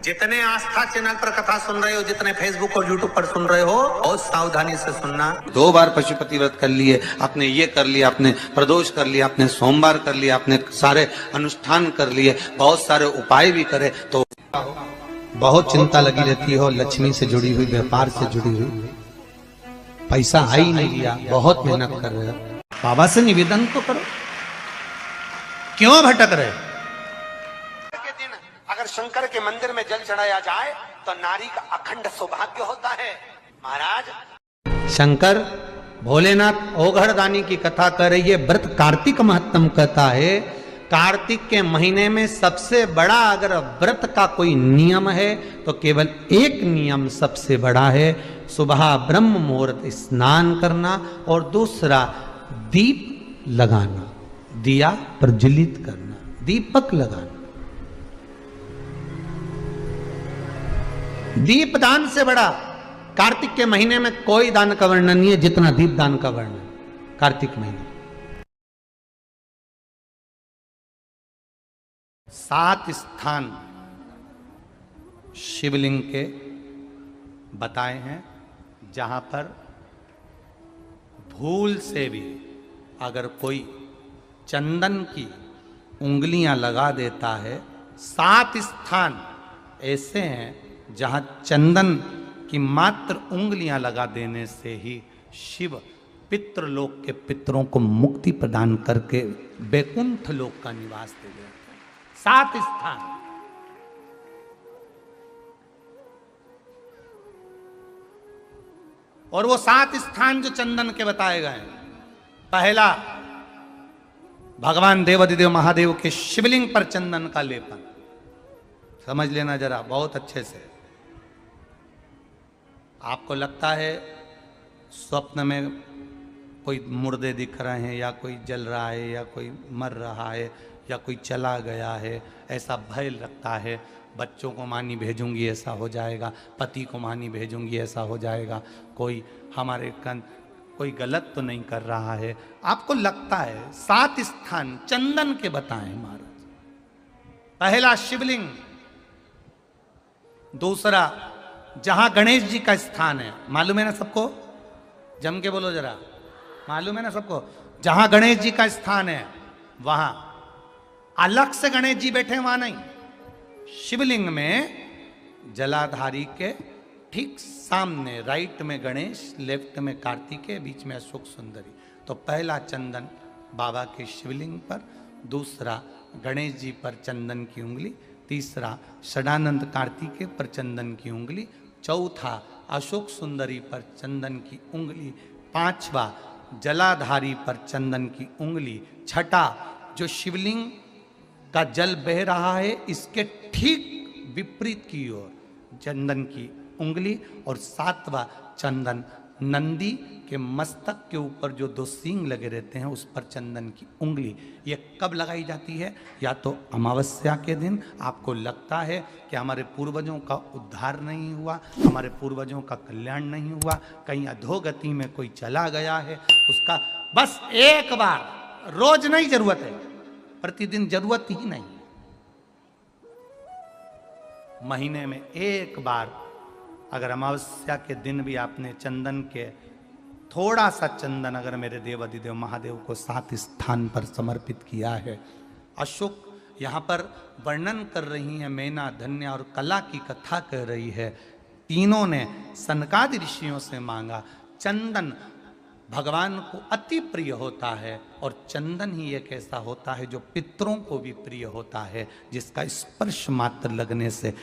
जितने आस्था चैनल पर कथा सुन रहे हो, जितने फेसबुक और यूट्यूब पर सुन रहे हो, बहुत सावधानी से सुनना। 2 बार पशुपति व्रत कर लिए, आपने ये कर लिया, आपने प्रदोष कर लिया, आपने सोमवार कर लिया, आपने सारे अनुष्ठान कर लिए, बहुत सारे उपाय भी करे, तो बहुत चिंता लगी रहती हो, लक्ष्मी से जुड़ी हुई, व्यापार से जुड़ी हुई, पैसा आ ही नहीं लिया, बहुत मेहनत कर रहे हो, बाबा से निवेदन तो करो, क्यों भटक रहे? के दिन अगर शंकर के मंदिर में जल चढ़ाया जाए तो नारी का अखंड सौभाग्य होता है। महाराज शंकर भोलेनाथ ओघड़दानी की कथा कर रही है। व्रत कार्तिक महत्तम कहता है, कार्तिक के महीने में सबसे बड़ा अगर व्रत का कोई नियम है तो केवल एक नियम सबसे बड़ा है, सुबह ब्रह्म मुहूर्त स्नान करना, और दूसरा दीप लगाना, दिया प्रज्वलित करना, दीपक लगाना। दीप दान से बड़ा कार्तिक के महीने में कोई दान का वर्णन नहीं है जितना दीप दान का वर्णन कार्तिक महीने। 7 स्थान शिवलिंग के बताए हैं जहां पर भूल से भी अगर कोई चंदन की उंगलियां लगा देता है, 7 स्थान ऐसे हैं जहां चंदन की मात्र उंगलियां लगा देने से ही शिव पितृलोक के पितरों को मुक्ति प्रदान करके वैकुंठ लोक का निवास दे देते हैं। 7 स्थान। और वो 7 स्थान जो चंदन के बताए गए हैं, पहला भगवान देवाधिदेव महादेव के शिवलिंग पर चंदन का लेपन। समझ लेना जरा बहुत अच्छे से। आपको लगता है स्वप्न में कोई मुर्दे दिख रहे हैं, या कोई जल रहा है, या कोई मर रहा है, या कोई चला गया है, ऐसा भय लगता है। बच्चों को मानी भेजूंगी ऐसा हो जाएगा, पति को मानी भेजूंगी ऐसा हो जाएगा, कोई हमारे कोई गलत तो नहीं कर रहा है, आपको लगता है। 7 स्थान चंदन के बताएं महाराज। पहला शिवलिंग, दूसरा जहां गणेश जी का स्थान है, मालूम है ना सबको, जम के बोलो जरा, मालूम है ना सबको, जहां गणेश जी का स्थान है वहां अलग से गणेश जी बैठे, वहां नहीं। शिवलिंग में जलाधारी के ठीक सामने, राइट में गणेश, लेफ्ट में कार्तिकेय, बीच में अशोक सुंदरी। तो पहला चंदन बाबा के शिवलिंग पर, दूसरा गणेश जी पर चंदन की उंगली, तीसरा षडानंद कार्तिकेय पर चंदन की उंगली, चौथा अशोक सुंदरी पर चंदन की उंगली, पांचवा जलाधारी पर चंदन की उंगली, छठा जो शिवलिंग का जल बह रहा है इसके ठीक विपरीत की ओर चंदन की उंगली, और 7वां चंदन नंदी के मस्तक के ऊपर जो 2 सींग लगे रहते हैं उस पर चंदन की उंगली। ये कब लगाई जाती है? या तो अमावस्या के दिन आपको लगता है कि हमारे पूर्वजों का उद्धार नहीं हुआ, हमारे पूर्वजों का कल्याण नहीं हुआ, कहीं अधोगति में कोई चला गया है, उसका बस एक बार, रोज नहीं जरूरत है, प्रतिदिन जरूरत ही नहीं, महीने में एक बार अगर अमावस्या के दिन भी आपने चंदन के थोड़ा सा चंदन अगर मेरे देवाधिदेव महादेव को 7 स्थान पर समर्पित किया है। अशोक यहाँ पर वर्णन कर रही हैं, मैना, धन्य और कला की कथा कर रही है। तीनों ने सनकादि ऋषियों से मांगा। चंदन भगवान को अति प्रिय होता है, और चंदन ही एक ऐसा होता है जो पितरों को भी प्रिय होता है, जिसका स्पर्श मात्र लगने से